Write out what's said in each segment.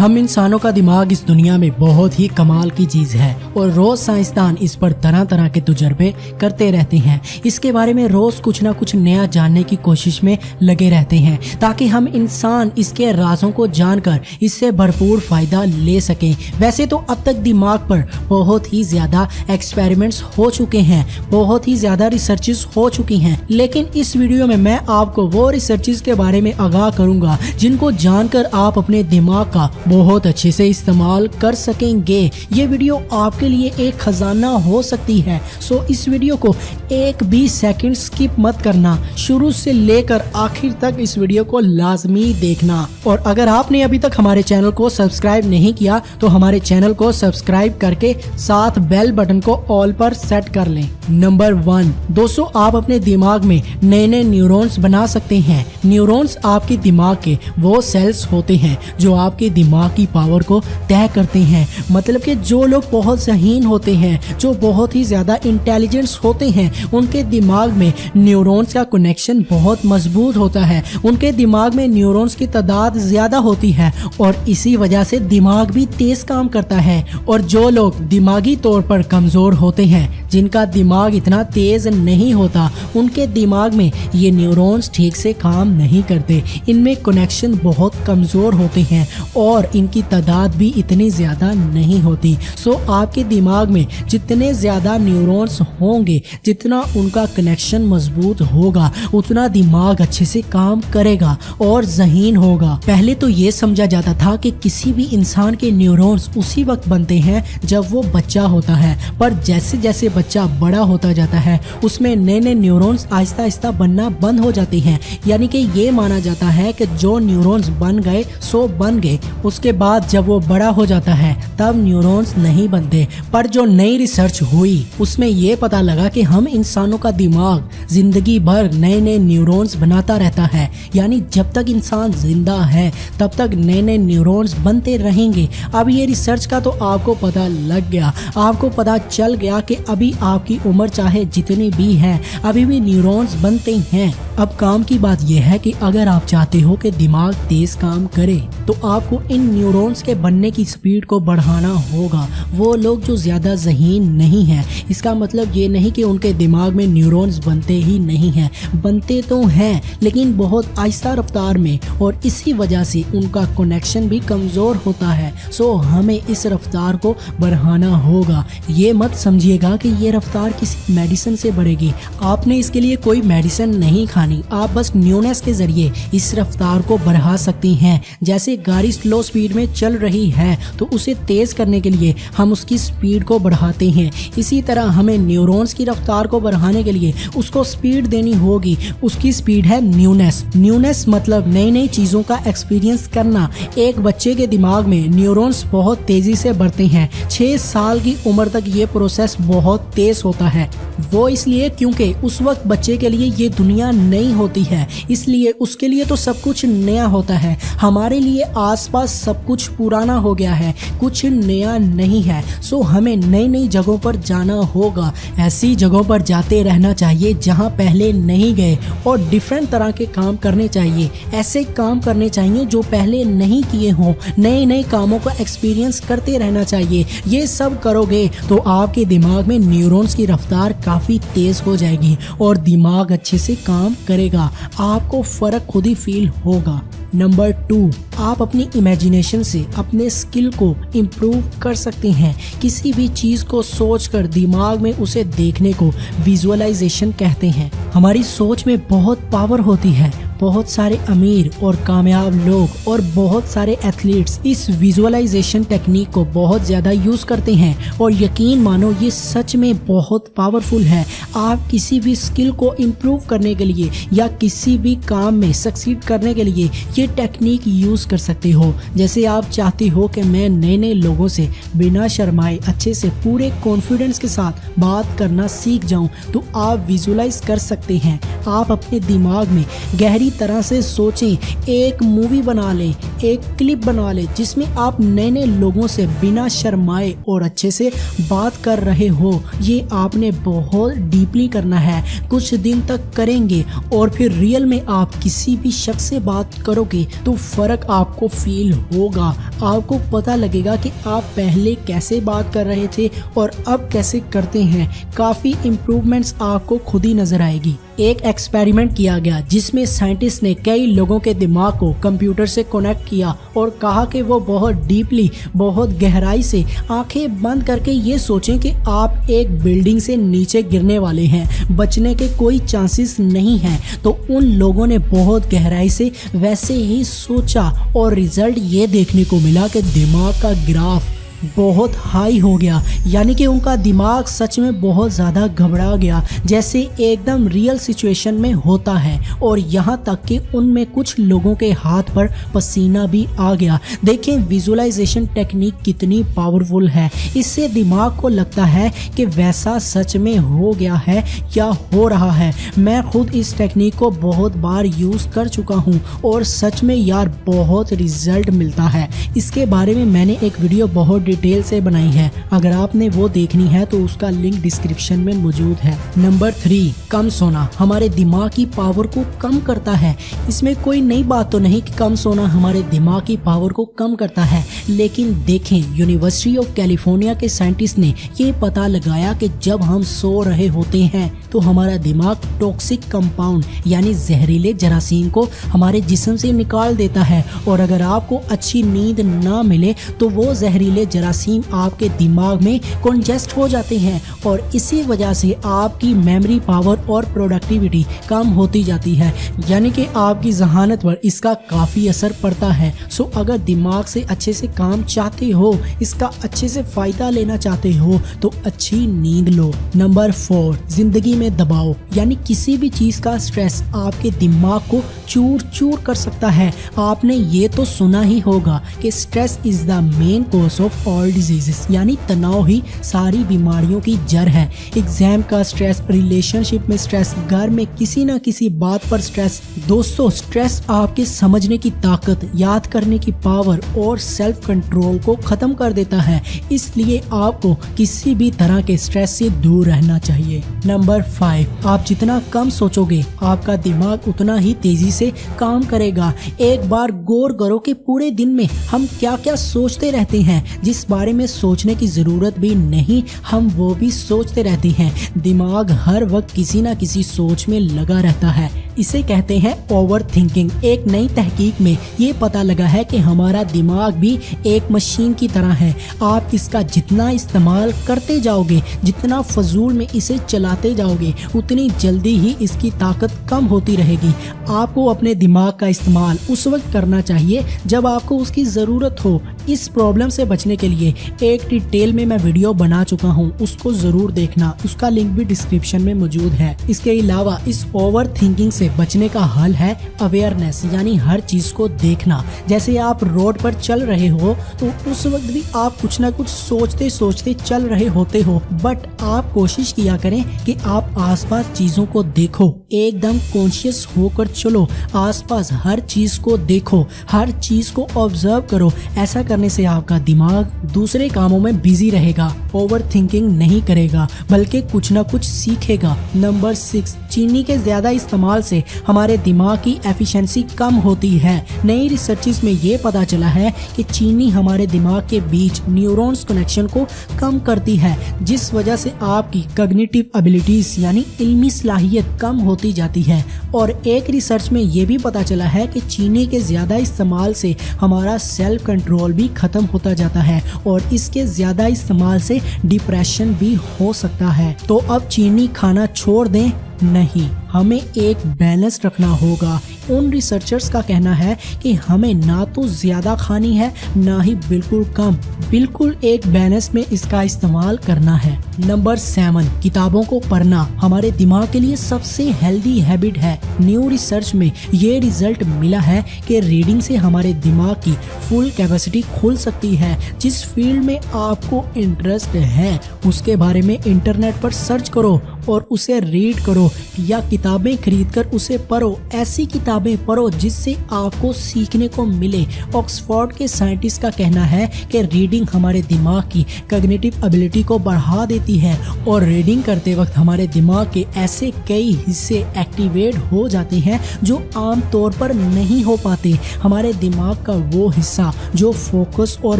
हम इंसानों का दिमाग इस दुनिया में बहुत ही कमाल की चीज है और रोज साइंसदान इस पर तरह तरह के तजुर्बे करते रहते हैं। इसके बारे में रोज कुछ ना कुछ नया जानने की कोशिश में लगे रहते हैं ताकि हम इंसान इसके राजों को जानकर इससे भरपूर फायदा ले सकें। वैसे तो अब तक दिमाग पर बहुत ही ज्यादा एक्सपेरिमेंट्स हो चुके हैं, बहुत ही ज्यादा रिसर्चेस हो चुकी हैं, लेकिन इस वीडियो में मैं आपको वो रिसर्चेस के बारे में आगाह करूंगा जिनको जानकर आप अपने दिमाग का बहुत अच्छे से इस्तेमाल कर सकेंगे। ये वीडियो आपके लिए एक खजाना हो सकती है, सो इस वीडियो को एक भी सेकंड स्किप मत करना, शुरू से लेकर आखिर तक इस वीडियो को लाजमी देखना। और अगर आपने अभी तक हमारे चैनल को सब्सक्राइब नहीं किया तो हमारे चैनल को सब्सक्राइब करके साथ बेल बटन को ऑल पर सेट कर लें। नंबर 1 दोस्तों, आप अपने दिमाग में नए नए न्यूरॉन्स बना सकते हैं। न्यूरॉन्स आपके दिमाग के वो सेल्स होते हैं जो आपके दिमाग की पावर को तय करते हैं। मतलब कि जो लोग बहुत ज़हीन होते हैं, जो बहुत ही ज़्यादा इंटेलिजेंस होते हैं, उनके दिमाग में न्यूरॉन्स का कनेक्शन बहुत मजबूत होता है। उनके दिमाग में न्यूरॉन्स की तादाद ज़्यादा होती है और इसी वजह से दिमाग भी तेज़ काम करता है। और जो लोग दिमागी तौर पर कमज़ोर होते हैं, जिनका दिमाग इतना तेज़ नहीं होता, उनके दिमाग में ये न्यूरॉन्स ठीक से काम नहीं करते। इनमें कनेक्शन बहुत कमज़ोर होते हैं और इनकी तादाद भी इतनी ज़्यादा नहीं होती। सो आपके दिमाग में जितने ज़्यादा न्यूरॉन्स होंगे, जितना उनका कनेक्शन मजबूत होगा, उतना दिमाग अच्छे से काम करेगा और ज़हीन होगा। पहले तो ये समझा जाता था कि किसी भी इंसान के न्यूरॉन्स उसी वक्त बनते हैं जब वो बच्चा होता है, पर जैसे जैसे बच्चा बड़ा होता जाता है उसमें नए नए न्यूरॉन्स आहिस्ता आहिस्ता बनना बंद हो जाते हैं। यानी कि ये माना जाता है कि जो न्यूरॉन्स बन गए सो बन गए, उसके बाद जब वो बड़ा हो जाता है तब न्यूरॉन्स नहीं बनते। पर जो नई रिसर्च हुई उसमें ये पता लगा कि हम इंसानों का दिमाग जिंदगी भर नए नए न्यूरॉन्स बनाता रहता है। यानी जब तक इंसान जिंदा है तब तक नए नए न्यूरॉन्स बनते रहेंगे। अब ये रिसर्च का तो आपको पता लग गया, आपको पता चल गया कि अभी आपकी उम्र चाहे जितनी भी है अभी भी न्यूरॉन्स बनते हैं। अब काम की बात यह है कि अगर आप चाहते हो कि दिमाग तेज काम करे तो आपको इन न्यूरॉन्स के बनने की स्पीड को बढ़ाना होगा। वो लोग जो ज़्यादा ज़हीन नहीं है, इसका मतलब ये नहीं कि उनके दिमाग में न्यूरॉन्स बनते ही नहीं हैं, बनते तो हैं लेकिन बहुत आहिस्ता रफ्तार में, और इसी वजह से उनका कनेक्शन भी कमज़ोर होता है। सो हमें इस रफ्तार को बढ़ाना होगा। ये मत समझिएगा कि ये रफ्तार किसी मेडिसिन से बढ़ेगी। आपने इसके लिए कोई मेडिसिन नहीं खानी, आप बस न्यूनेस के जरिए इस रफ्तार को बढ़ा सकती हैं। जैसे गाड़ी स्लो स्पीड में चल रही है तो उसे तेज करने के लिए हम उसकी स्पीड को बढ़ाते हैं, इसी तरह हमें न्यूरॉन्स की रफ्तार को बढ़ाने के लिए उसको स्पीड देनी होगी। उसकी स्पीड है न्यूनेस। न्यूनेस मतलब नई नई चीज़ों का एक्सपीरियंस करना। एक बच्चे के दिमाग में न्यूरॉन्स बहुत तेज़ी से बढ़ते हैं। 6 साल की उम्र तक ये प्रोसेस बहुत तेज़ होता है। वो इसलिए क्योंकि उस वक्त बच्चे के लिए ये दुनिया नई होती है, इसलिए उसके लिए तो सब कुछ नया होता है। हमारे लिए आसपास सब कुछ पुराना हो गया है, कुछ नया नहीं है। सो हमें नई नई जगहों पर जाना होगा। ऐसी जगहों पर जाते रहना चाहिए जहां पहले नहीं गए और डिफरेंट तरह के काम करने चाहिए। ऐसे काम करने चाहिए जो पहले नहीं किए हों। नए नए कामों का एक्सपीरियंस करते रहना चाहिए। ये सब करोगे तो आपके दिमाग में न्यूरॉन्स की रफ्तार काफ़ी तेज़ हो जाएगी और दिमाग अच्छे से काम करेगा। आपको फ़र्क खुद ही फील होगा। नंबर 2, आप अपनी इमेजिनेशन से अपने स्किल को इम्प्रूव कर सकते हैं। किसी भी चीज़ को सोचकर दिमाग में उसे देखने को विजुअलाइजेशन कहते हैं। हमारी सोच में बहुत पावर होती है। बहुत सारे अमीर और कामयाब लोग और बहुत सारे एथलीट्स इस विजुअलाइजेशन टेक्निक को बहुत ज़्यादा यूज़ करते हैं और यकीन मानो ये सच में बहुत पावरफुल है। आप किसी भी स्किल को इम्प्रूव करने के लिए या किसी भी काम में सक्सीड करने के लिए ये टेक्निक यूज़ कर सकते हो। जैसे आप चाहते हो कि मैं नए नए लोगों से बिना शर्माए अच्छे से पूरे कॉन्फिडेंस के साथ बात करना सीख जाऊं, तो आप विजुअलाइज कर सकते हैं। आप अपने दिमाग में गहरी तरह से सोचें, एक मूवी बना लें, एक क्लिप बना लें जिसमें आप नए नए लोगों से बिना शर्माए और अच्छे से बात कर रहे हो। ये आपने बहुत डीपली करना है, कुछ दिन तक करेंगे और फिर रियल में आप किसी भी शख्स से बात करोगे तो फर्क आपको फील होगा। आपको पता लगेगा कि आप पहले कैसे बात कर रहे थे और अब कैसे करते हैं। काफ़ी इम्प्रूवमेंट्स आपको खुद ही नजर आएगी। एक एक्सपेरिमेंट किया गया जिसमें साइंटिस्ट ने कई लोगों के दिमाग को कंप्यूटर से कनेक्ट किया और कहा कि वो बहुत डीपली, बहुत गहराई से आंखें बंद करके ये सोचें कि आप एक बिल्डिंग से नीचे गिरने वाले हैं, बचने के कोई चांसेस नहीं हैं। तो उन लोगों ने बहुत गहराई से वैसे ही सोचा और रिजल्ट ये देखने को मिला कि दिमाग का ग्राफ बहुत हाई हो गया, यानी कि उनका दिमाग सच में बहुत ज़्यादा घबरा गया, जैसे एकदम रियल सिचुएशन में होता है। और यहाँ तक कि उनमें कुछ लोगों के हाथ पर पसीना भी आ गया। देखें विजुअलाइजेशन टेक्निक कितनी पावरफुल है। इससे दिमाग को लगता है कि वैसा सच में हो गया है या हो रहा है। मैं खुद इस टेक्निक को बहुत बार यूज़ कर चुका हूँ और सच में यार बहुत रिजल्ट मिलता है। इसके बारे में मैंने एक वीडियो बहुत डिटेल से बनाई है, अगर आपने वो देखनी है तो उसका लिंक डिस्क्रिप्शन में मौजूद है। नंबर 3, कम सोना हमारे दिमाग की पावर को कम करता है। इसमें कोई नई बात तो नहीं कि कम सोना हमारे दिमाग की पावर को कम करता है, लेकिन देखें यूनिवर्सिटी ऑफ कैलिफोर्निया के साइंटिस्ट ने ये पता लगाया कि जब हम सो रहे होते हैं तो हमारा दिमाग टॉक्सिक कंपाउंड यानी जहरीले जरासीम को हमारे जिस्म से निकाल देता है। और अगर आपको अच्छी नींद ना मिले तो वो जहरीले जरासीम आपके दिमाग में कंजेस्ट हो जाते हैं और इसी वजह से आपकी मेमोरी पावर और प्रोडक्टिविटी कम होती जाती है, यानी कि आपकी जहानत पर इसका काफ़ी असर पड़ता है। सो अगर दिमाग से अच्छे से काम चाहते हो, इसका अच्छे से फ़ायदा लेना चाहते हो तो अच्छी नींद लो। नंबर 4, जिंदगी में दबाव यानी किसी भी चीज़ का स्ट्रेस आपके दिमाग को चूर चूर कर सकता है। आपने ये तो सुना ही होगा कि stress is the main cause of all diseases, यानी तनाव ही सारी बीमारियों की जड़ है। एग्जाम का स्ट्रेस, रिलेशनशिप में स्ट्रेस, घर में किसी ना किसी बात पर स्ट्रेस। दोस्तों स्ट्रेस आपके समझने की ताकत, याद करने की पावर और सेल्फ कंट्रोल को खत्म कर देता है। इसलिए आपको किसी भी तरह के स्ट्रेस से दूर रहना चाहिए। नंबर 5, आप जितना कम सोचोगे आपका दिमाग उतना ही तेजी से काम करेगा। एक बार गौर करो कि पूरे दिन में हम क्या क्या सोचते रहते हैं, जिस बारे में सोचने की जरूरत भी नहीं हम वो भी सोचते रहते हैं। दिमाग हर वक्त किसी ना किसी सोच में लगा रहता है। इसे कहते हैं ओवर थिंकिंग। एक नई तहकीक में ये पता लगा है कि हमारा दिमाग भी एक मशीन की तरह है। आप इसका जितना इस्तेमाल करते जाओगे, जितना फजूल में इसे चलाते जाओगे, उतनी जल्दी ही इसकी ताकत कम होती रहेगी। आपको अपने दिमाग का इस्तेमाल उस वक्त करना चाहिए जब आपको उसकी ज़रूरत हो। इस प्रॉब्लम से बचने के लिए एक डिटेल में मैं वीडियो बना चुका हूँ, उसको ज़रूर देखना, उसका लिंक भी डिस्क्रिप्शन में मौजूद है। इसके अलावा इस ओवर थिंकिंग से बचने का हल है अवेयरनेस, यानी हर चीज़ को देखना। जैसे आप रोड पर चल रहे हो तो उस वक्त भी आप कुछ ना कुछ सोचते सोचते चल रहे होते हो, बट आप कोशिश किया करें कि आप आसपास चीज़ों को देखो, एकदम कॉन्शियस होकर चलो, आसपास हर चीज़ को देखो, हर चीज़ को ऑब्जर्व करो। ऐसा करने से आपका दिमाग दूसरे कामों में बिजी रहेगा, ओवर थिंकिंग नहीं करेगा, बल्कि कुछ ना कुछ सीखेगा। नंबर 6, चीनी के ज़्यादा इस्तेमाल से हमारे दिमाग की एफिशिएंसी कम होती है। नई रिसर्चेस में ये पता चला है कि चीनी हमारे दिमाग के बीच न्यूरॉन्स कनेक्शन को कम करती है, जिस वजह से आपकी कॉग्निटिव एबिलिटीज यानी इल्मी सलाहियत कम होती जाती है। और एक रिसर्च में ये भी पता चला है कि चीनी के ज़्यादा इस्तेमाल से हमारा सेल्फ कंट्रोल भी ख़त्म होता जाता है और इसके ज़्यादा इस्तेमाल से डिप्रेशन भी हो सकता है। तो अब चीनी खाना छोड़ दें? नहीं, हमें एक बैलेंस रखना होगा। उन रिसर्चर्स का कहना है कि हमें ना तो ज़्यादा खानी है ना ही बिल्कुल कम, बिल्कुल एक बैलेंस में इसका इस्तेमाल करना है। नंबर 7, किताबों को पढ़ना हमारे दिमाग के लिए सबसे हेल्दी हैबिट है। न्यू रिसर्च में ये रिजल्ट मिला है कि रीडिंग से हमारे दिमाग की फुल कैपेसिटी खुल सकती है। जिस फील्ड में आपको इंटरेस्ट है उसके बारे में इंटरनेट पर सर्च करो और उसे रीड करो या किताबें खरीदकर उसे पढ़ो। ऐसी किताबें पढ़ो जिससे आपको सीखने को मिले। ऑक्सफोर्ड के साइंटिस्ट का कहना है कि रीडिंग हमारे दिमाग की कॉग्निटिव एबिलिटी को बढ़ा देती है और रीडिंग करते वक्त हमारे दिमाग के ऐसे कई हिस्से एक्टिवेट हो जाते हैं जो आम तौर पर नहीं हो पाते। हमारे दिमाग का वो हिस्सा जो फोकस और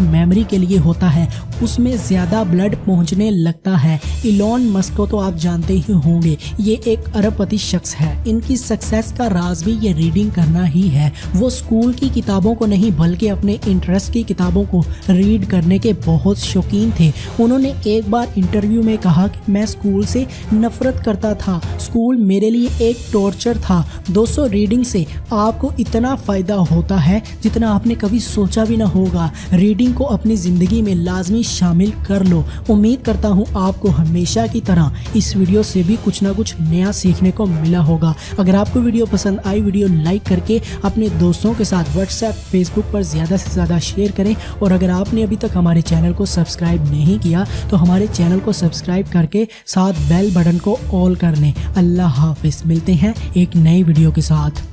मेमोरी के लिए होता है उसमें ज़्यादा ब्लड पहुंचने लगता है। इलॉन मस्क को तो आप जानते ही होंगे, ये एक अरबपति शख्स है। इनकी सक्सेस का राज भी ये रीडिंग करना ही है। वो स्कूल की किताबों को नहीं बल्कि अपने इंटरेस्ट की किताबों को रीड करने के बहुत शौकीन थे। उन्होंने एक बार इंटरव्यू में कहा कि मैं स्कूल से नफरत करता था, स्कूल मेरे लिए एक टॉर्चर था। दोस्तों, रीडिंग से आपको इतना फ़ायदा होता है जितना आपने कभी सोचा भी ना होगा। रीडिंग को अपनी ज़िंदगी में लाजमी शामिल कर लो। उम्मीद करता हूँ आपको हमेशा की तरह इस वीडियो से भी कुछ ना कुछ नया सीखने को मिला होगा। अगर आपको वीडियो पसंद आई, वीडियो लाइक करके अपने दोस्तों के साथ व्हाट्सएप, फेसबुक पर ज़्यादा से ज़्यादा शेयर करें। और अगर आपने अभी तक हमारे चैनल को सब्सक्राइब नहीं किया तो हमारे चैनल को सब्सक्राइब करके साथ बेल बटन को ऑल कर लें। अल्लाह हाफिज़। मिलते हैं एक नई वीडियो के साथ।